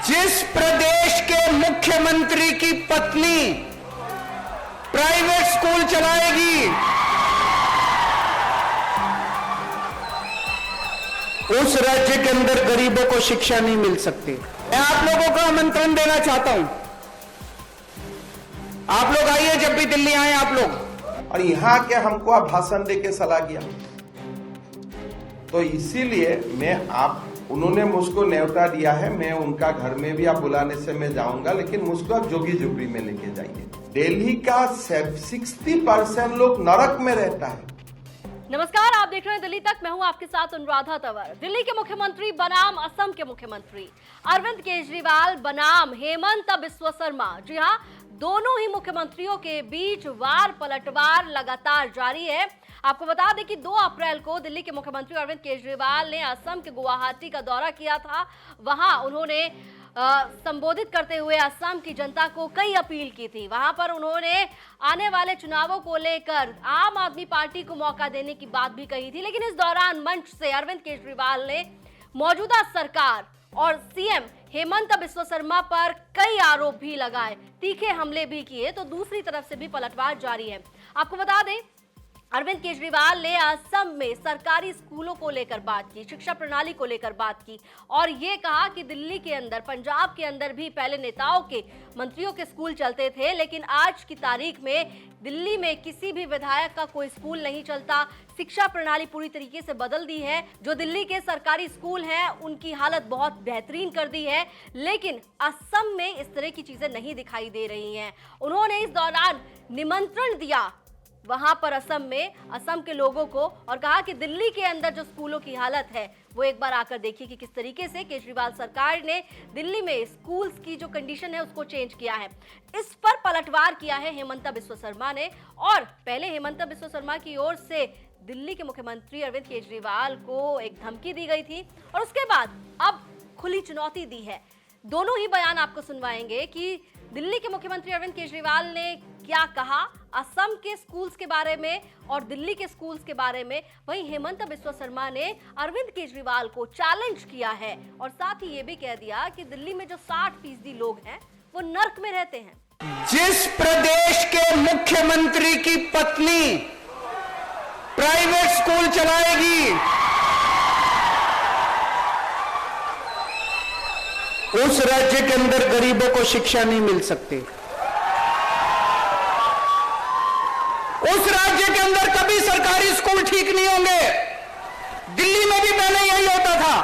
जिस प्रदेश के मुख्यमंत्री की पत्नी प्राइवेट स्कूल चलाएगी, उस राज्य के अंदर गरीबों को शिक्षा नहीं मिल सकती। मैं आप लोगों को आमंत्रण देना चाहता हूं, आप लोग आइए, जब भी दिल्ली आए आप लोग। और यहां के हमको आप भाषण देके सलाह किया, तो इसीलिए उन्होंने मुझको न्योता दिया है, मैं उनका घर में भी आप बुलाने से मैं जाऊंगा, लेकिन मुझको आप जोगी झुपड़ी में लेके जाइए। दिल्ली का 60% लोग नरक में रहता है। नमस्कार, आप देख रहे हैं दिल्ली तक। मैं हूं आपके साथ अनुराधा तंवर। दिल्ली के मुख्यमंत्री बनाम असम के मुख्यमंत्री अरविंद केजरीवाल बनाम हेमंत बिस्वा शर्मा। जी हां, दोनों ही मुख्यमंत्रियों के बीच वार पलटवार लगातार जारी है। आपको बता दें कि 2 अप्रैल को दिल्ली के मुख्यमंत्री अरविंद केजरीवाल ने असम के गुवाहाटी का दौरा किया था। वहां उन्होंने संबोधित करते हुए असम की जनता को कई अपील की थी। वहां पर उन्होंने आने वाले चुनावों को लेकर आम आदमी पार्टी को मौका देने की बात भी कही थी, लेकिन इस दौरान मंच से अरविंद केजरीवाल ने मौजूदा सरकार और सीएम हेमंत बिस्वा शर्मा पर कई आरोप भी लगाए, तीखे हमले भी किए, तो दूसरी तरफ से भी पलटवार जारी है। आपको बता दें, अरविंद केजरीवाल ने असम में सरकारी स्कूलों को लेकर बात की, शिक्षा प्रणाली को लेकर बात की और ये कहा कि दिल्ली के अंदर, पंजाब के अंदर भी पहले नेताओं के, मंत्रियों के स्कूल चलते थे, लेकिन आज की तारीख में दिल्ली में किसी भी विधायक का कोई स्कूल नहीं चलता। शिक्षा प्रणाली पूरी तरीके से बदल दी है। जो दिल्ली के सरकारी स्कूल हैं उनकी हालत बहुत बेहतरीन कर दी है, लेकिन असम में इस तरह की चीजें नहीं दिखाई दे रही हैं। उन्होंने इस दौरान निमंत्रण दिया वहां पर असम के लोगों को और कहा कि दिल्ली के अंदर जो स्कूलों की हालत है वो एक बार आकर देखिए कि किस तरीके से केजरीवाल सरकार ने दिल्ली में स्कूल्स की जो कंडीशन है उसको चेंज किया है। इस पर पलटवार किया है हेमंत बिस्वा शर्मा ने। और पहले हेमंत बिस्वा शर्मा की ओर से दिल्ली के मुख्यमंत्री अरविंद केजरीवाल को एक धमकी दी गई थी और उसके बाद अब खुली चुनौती दी है। दोनों ही बयान आपको सुनवाएंगे कि दिल्ली के मुख्यमंत्री अरविंद केजरीवाल ने क्या कहा असम के स्कूल्स के बारे में और दिल्ली के स्कूल्स के बारे में। वहीं हेमंत बिस्वा शर्मा ने अरविंद केजरीवाल को चैलेंज किया है और साथ ही ये भी कह दिया कि दिल्ली में जो 60% लोग हैं वो नर्क में रहते हैं। जिस प्रदेश के मुख्यमंत्री की पत्नी प्राइवेट स्कूल चलाएगी, उस राज्य के अंदर गरीबों को शिक्षा नहीं मिल सकती। उस राज्य के अंदर कभी सरकारी स्कूल ठीक नहीं होंगे। दिल्ली में भी पहले यही होता था,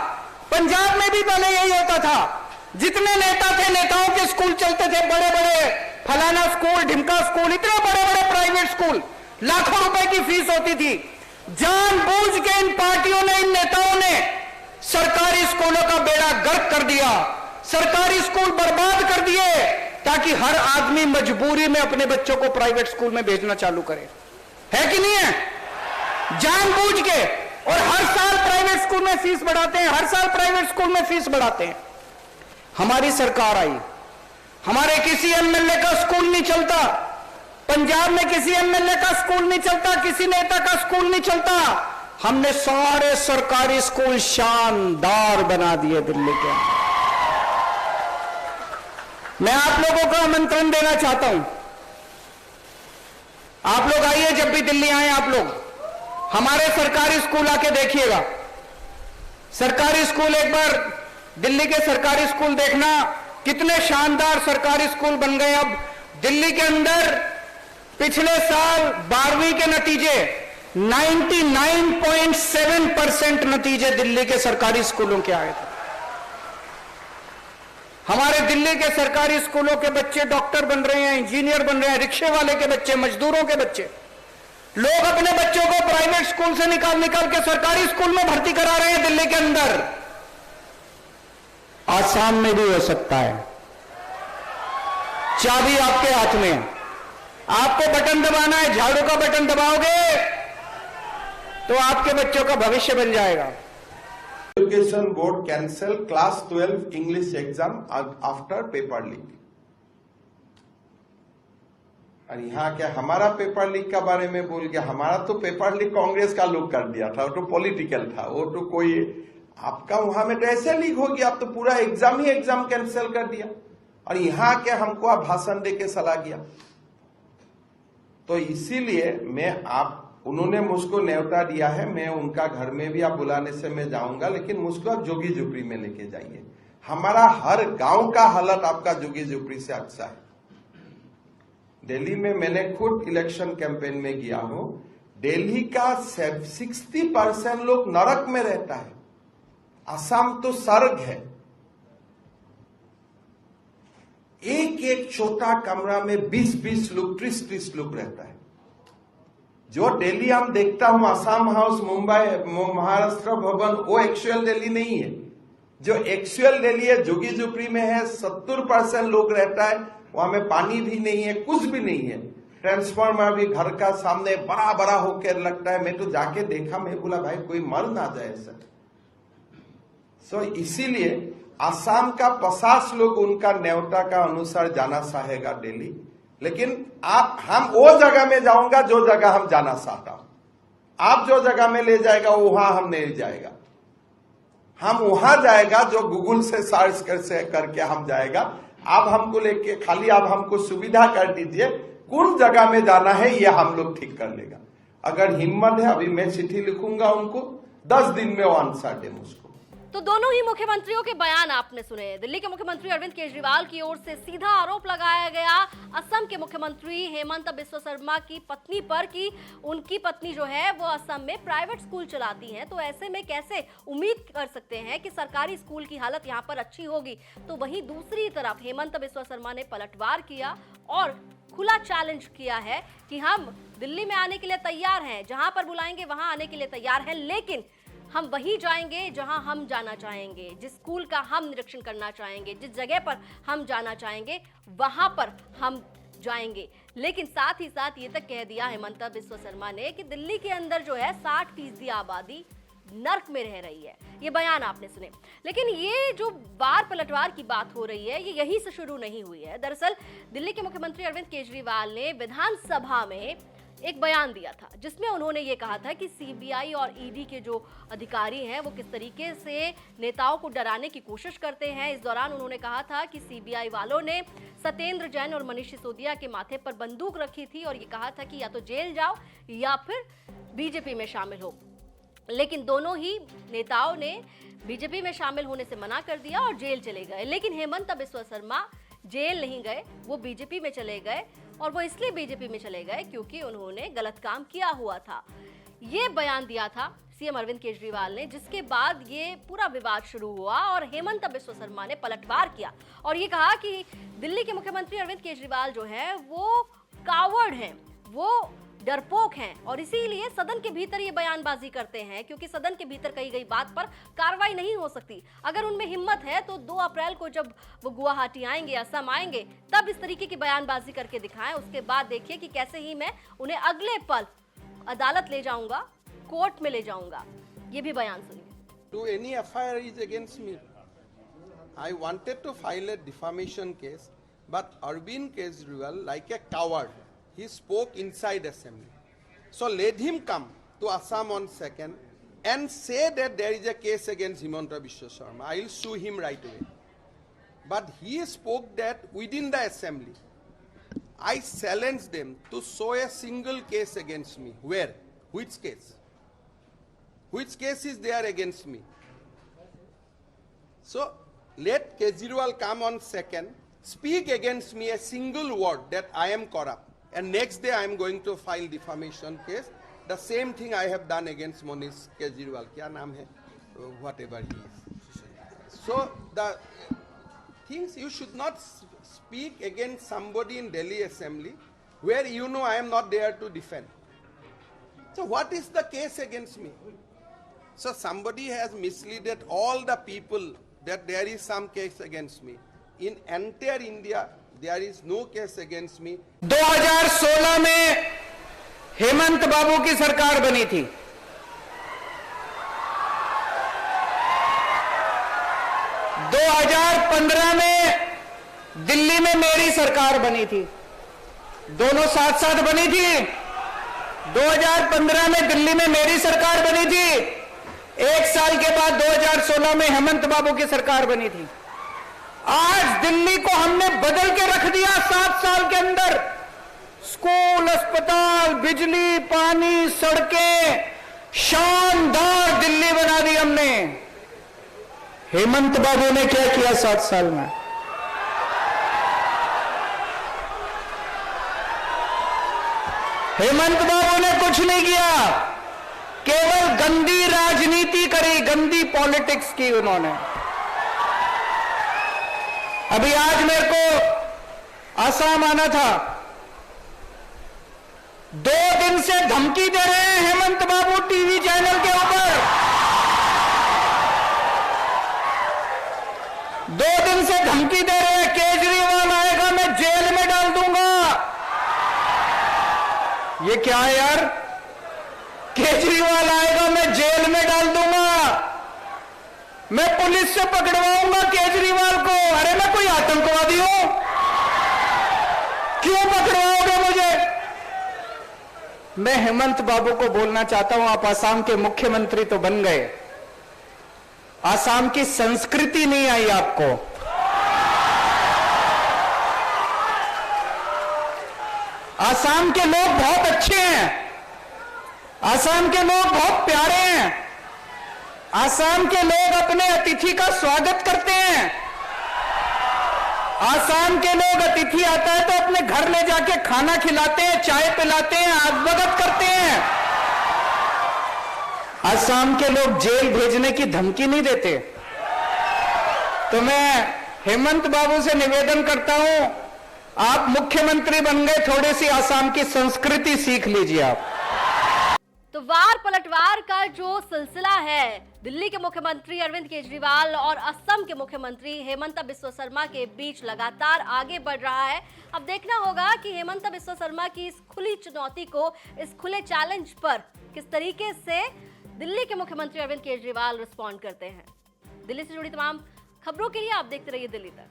पंजाब में भी पहले यही होता था। जितने नेता थे, नेताओं के स्कूल चलते थे, बड़े बड़े फलाना स्कूल, ढिमका स्कूल, इतने बड़े बड़े प्राइवेट स्कूल, लाखों रुपए की फीस होती थी। जानबूझ के इन पार्टियों ने, इन नेताओं ने सरकारी स्कूलों का बेड़ा गर्क कर दिया, सरकारी स्कूल बर्बाद कर दिए, ताकि हर आदमी मजबूरी में अपने बच्चों को प्राइवेट स्कूल में भेजना चालू करे। है कि नहीं है? जानबूझ के। और हर साल प्राइवेट स्कूल में फीस बढ़ाते हैं, हर साल प्राइवेट स्कूल में फीस बढ़ाते हैं। हमारी सरकार आई, हमारे किसी एमएलए का स्कूल नहीं चलता, पंजाब में किसी एमएलए का स्कूल नहीं चलता, किसी नेता का स्कूल नहीं चलता। हमने सारे सरकारी स्कूल शानदार बना दिए दिल्ली के। मैं आप लोगों को आमंत्रण देना चाहता हूं, आप लोग आइए, जब भी दिल्ली आए आप लोग हमारे सरकारी स्कूल आके देखिएगा। सरकारी स्कूल, एक बार दिल्ली के सरकारी स्कूल देखना, कितने शानदार सरकारी स्कूल बन गए। अब दिल्ली के अंदर पिछले साल 12वीं के नतीजे 99.7% नतीजे दिल्ली के सरकारी स्कूलों के आए थे। हमारे दिल्ली के सरकारी स्कूलों के बच्चे डॉक्टर बन रहे हैं, इंजीनियर बन रहे हैं, रिक्शे वाले के बच्चे, मजदूरों के बच्चे। लोग अपने बच्चों को प्राइवेट स्कूल से निकाल के सरकारी स्कूल में भर्ती करा रहे हैं दिल्ली के अंदर। आसाम में भी हो सकता है। चाबी आपके हाथ में है, आपको बटन दबाना है। झाड़ू का बटन दबाओगे तो आपके बच्चों का भविष्य बन जाएगा। Education board cancel class 12 English exam after paper leak. और यहाँ क्या हमारा पेपर लीक का बारे में बोल गया? हमारा तो पेपर लीक कांग्रेस का लोग कर दिया था, वो तो पॉलिटिकल था, वो तो कोई आपका वहां में तो ऐसे लीक हो गया, आप तो पूरा एग्जाम कैंसिल कर दिया और यहां के हमको आप भाषण देके सलाह किया। तो इसीलिए उन्होंने मुझको न्योता दिया है, मैं उनका घर में भी आप बुलाने से मैं जाऊंगा, लेकिन मुझको आप जोगी झोपड़ी में लेके जाइए। हमारा हर गांव का हालत आपका जोगी झोपड़ी से अच्छा है। दिल्ली में मैंने खुद इलेक्शन कैंपेन में गया हूं, दिल्ली का 60% लोग नरक में रहता है। असम तो स्वर्ग है। एक एक छोटा कमरा में 20-20 लोग, 30-30 लोग रहता है। जो दिल्ली हम देखता हूं, असम हाउस, मुंबई, महाराष्ट्र भवन, वो एक्चुअल दिल्ली नहीं है। जो एक्चुअल दिल्ली है जोगी झोपड़ी में है, 70% लोग रहता है। वहां में पानी भी नहीं है, कुछ भी नहीं है। ट्रांसफार्मर भी घर का सामने बड़ा बड़ा होकर लगता है। मैं तो जाके देखा, मैं बोला भाई कोई मर ना जाए सर। सो इसीलिए असम का 50 लोग उनका न्योता का अनुसार जाना चाहेगा दिल्ली, लेकिन हम वो जगह में जाऊंगा जो जगह हम जाना चाहता हूं। आप जो जगह में ले जाएगा वहां हम नहीं जाएगा। हम वहां जाएगा जो गूगल से सर्च करके हम जाएगा। आप हमको लेके खाली आप हमको सुविधा कर दीजिए, कौन जगह में जाना है ये हम लोग ठीक कर लेगा। अगर हिम्मत है, अभी मैं चिट्ठी लिखूंगा उनको, 10 दिन में वो आंसर दे मुझको। तो दोनों ही मुख्यमंत्रियों के बयान आपने सुने। दिल्ली के मुख्यमंत्री अरविंद केजरीवाल की ओर से सीधा आरोप लगाया गया असम के मुख्यमंत्री हेमंत बिस्वा शर्मा की पत्नी पर कि उनकी पत्नी जो है वो असम में प्राइवेट स्कूल चलाती हैं। तो ऐसे में कैसे उम्मीद कर सकते हैं कि सरकारी स्कूल की हालत यहाँ पर अच्छी होगी। तो वहीं दूसरी तरफ हेमंत बिस्वा शर्मा ने पलटवार किया और खुला चैलेंज किया है कि हम दिल्ली में आने के लिए तैयार हैं, जहां पर बुलाएंगे वहां आने के लिए तैयार हैं, लेकिन हम वहीं जाएंगे जहां हम जाना चाहेंगे, जिस स्कूल का हम निरीक्षण करना चाहेंगे, जिस जगह पर हम जाना चाहेंगे वहां पर हम जाएंगे। लेकिन साथ ही साथ ये तक कह दिया हेमंत बिस्वा शर्मा ने कि दिल्ली के अंदर जो है 60% आबादी नर्क में रह रही है। ये बयान आपने सुने। लेकिन ये जो वार पलटवार की बात हो रही है, ये यहीं से शुरू नहीं हुई है। दरअसल दिल्ली के मुख्यमंत्री अरविंद केजरीवाल ने विधानसभा में एक बयान दिया था, जिसमें उन्होंने ये कहा था कि सीबीआई और ईडी के जो अधिकारी हैं वो किस तरीके से नेताओं को डराने की कोशिश करते हैं। इस दौरान उन्होंने कहा था कि सीबीआई वालों ने सत्येंद्र जैन और मनीष सिसोदिया के माथे पर बंदूक रखी थी और ये कहा था कि या तो जेल जाओ या फिर बीजेपी में शामिल हो। लेकिन दोनों ही नेताओं ने बीजेपी में शामिल होने से मना कर दिया और जेल चले गए। लेकिन हेमंत बिस्वा शर्मा जेल नहीं गए, वो बीजेपी में चले गए और वो इसलिए बीजेपी में चले गए क्योंकि उन्होंने गलत काम किया हुआ था। ये बयान दिया था सीएम अरविंद केजरीवाल ने, जिसके बाद ये पूरा विवाद शुरू हुआ और हेमंत बिस्वा शर्मा ने पलटवार किया और ये कहा कि दिल्ली के मुख्यमंत्री अरविंद केजरीवाल जो है वो कावर्ड हैं, वो डरपोक हैं और इसीलिए सदन के भीतर ये बयानबाजी करते हैं, क्योंकि सदन के भीतर कही गई बात पर कार्रवाई नहीं हो सकती। अगर उनमें हिम्मत है तो 2 अप्रैल को जब वो गुवाहाटी आएंगे, असम आएंगे, तब इस तरीके की बयानबाजी करके दिखाएं। उसके बाद देखिए कि कैसे ही मैं उन्हें अगले पल अदालत ले जाऊंगा, कोर्ट में ले जाऊंगा। ये भी बयान सुनिए। To any FIR is against me. I wanted to file a defamation case, but Arvind Kejriwal, like a coward, he spoke inside assembly. So let him come to Assam on 2nd and say that there is a case against Himanta Biswa Sharma. I will sue him right away. But he spoke that within the assembly. I challenged them to show a single case against me. Where? Which case? Which case is there against me? So let Kejriwal come on 2nd, speak against me a single word that I am corrupt. And next day I am going to file defamation case. The same thing I have done against Monish Kejriwal. क्या नाम है? Whatever he is. So the things, you should not speak against somebody in Delhi Assembly where you know I am not there to defend. So what is the case against me? So somebody has misled all the people that there is some case against me. In entire India, there is no case against me. 2016 में हेमंत बाबू की सरकार बनी थी। 2015 में दिल्ली में मेरी सरकार बनी थी। दोनों साथ साथ बनी थी। 2015 में दिल्ली में मेरी सरकार बनी थी। 1 साल के बाद 2016 में हेमंत बाबू की सरकार बनी थी। आज दिल्ली को हमने बदल के रख दिया 7 साल के अंदर। स्कूल, अस्पताल, बिजली, पानी, सड़कें, शानदार दिल्ली बना दी हमने। हेमंत बाबू ने क्या किया 7 साल में? हेमंत बाबू ने कुछ नहीं किया, केवल गंदी राजनीति करी, गंदी पॉलिटिक्स की उन्होंने। अभी आज मेरे को आसाम आना था, 2 दिन से धमकी दे रहे हैं हेमंत बाबू टीवी चैनल के ऊपर। 2 दिन से धमकी दे रहे हैं, केजरीवाल आएगा मैं जेल में डाल दूंगा। ये क्या है यार? केजरीवाल आएगा मैं जेल में डाल दूंगा, मैं पुलिस से पकड़वाऊंगा केजरीवाल को। अरे मैं कोई आतंकवादी हूं? क्यों पकड़वाओगे मुझे? मैं हेमंत बाबू को बोलना चाहता हूं, आप आसाम के मुख्यमंत्री तो बन गए, आसाम की संस्कृति नहीं आई आपको। आसाम के लोग बहुत अच्छे हैं, आसाम के लोग बहुत प्यारे हैं, आसाम के लोग अपने अतिथि का स्वागत करते हैं। आसाम के लोग अतिथि आता है तो अपने घर ले जाके खाना खिलाते हैं, चाय पिलाते हैं, आगभगत करते हैं। आसाम के लोग जेल भेजने की धमकी नहीं देते। तो मैं हेमंत बाबू से निवेदन करता हूं, आप मुख्यमंत्री बन गए, थोड़ी सी आसाम की संस्कृति सीख लीजिए आप। तो वार पलटवार का जो सिलसिला है दिल्ली के मुख्यमंत्री अरविंद केजरीवाल और असम के मुख्यमंत्री हेमंत बिस्वा शर्मा के बीच लगातार आगे बढ़ रहा है। अब देखना होगा कि हेमंत बिस्वा शर्मा की इस खुली चुनौती को, इस खुले चैलेंज पर किस तरीके से दिल्ली के मुख्यमंत्री अरविंद केजरीवाल रिस्पॉन्ड करते हैं। दिल्ली से जुड़ी तमाम खबरों के लिए आप देखते रहिए दिल्ली तक।